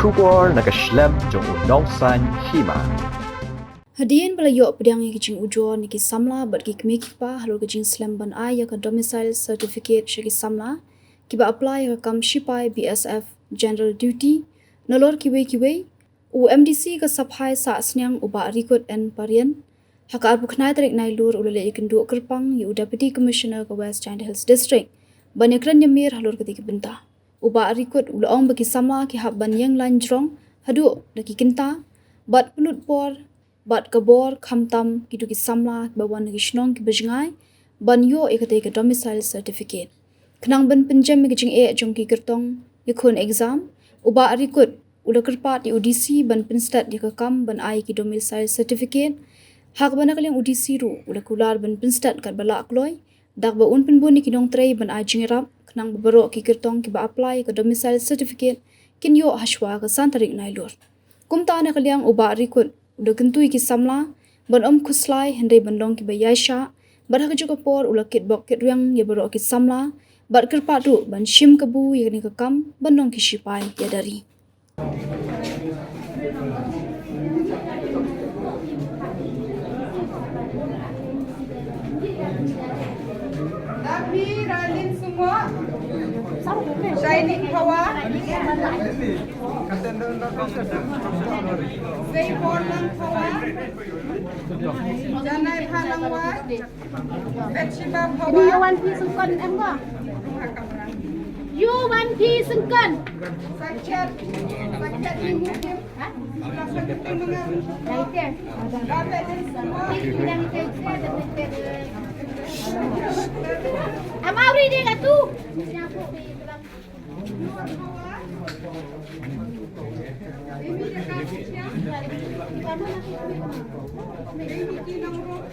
Shubor nakaslem jong unongsan hima. Hadian balayo pedang kijing ujo niki samla bat ki kmekipa halor kijing slam ban ya ka domicile certificate shiki samla kiba apply ka kam shipai BSF general duty nolor kiwe u MDC ka saphai sa snyang uba record and parian haka abu khnai tarik nai lur ulale ikendu kerpang yu deputy commissioner ka West China Hills district banyakran nyamir halor ketika benta uba record ulong bagi samla ki hab ban yang lanjrong hadu laki kinta bat penut por bat kabor khamtam kitu ki samla bawan ki shnong ki bajngai ban yo ekate ka domicile certificate khnang ban penjam ki jing e jong ki kertong yakun exam uba record ulakerpat di UDC ban penstat di kam ban ai ki domicile certificate hak ban kaleng UDC ru ulakular ban penstat kat bala akloy dak ba un penbun ni kinong trei ban ai jingrap khnang babaro ki kertong ki ba apply ka domicile certificate kin yo hashwa ka santarik nailur kumta na kalyang uba record udah kentui ki samla ban khuslai hendai bandong ki bayaisha barha ka juga por ulakit bok ket yang ya baro ki samla bar kerpa tu ban shim kabu yakni ka kam bandong ki shipai ya dari Tapi ralin semua Shining Power Zayborlan Power Janai Palangwa Betchiba Ini Power you one piece sungkan em ko? You one piece sungkan. Sakit ibu Ha? Sakit tunungan Later. Dapat semua Yang kita Am awri dia kat tu. Ini dia kasihnya Ini di nomor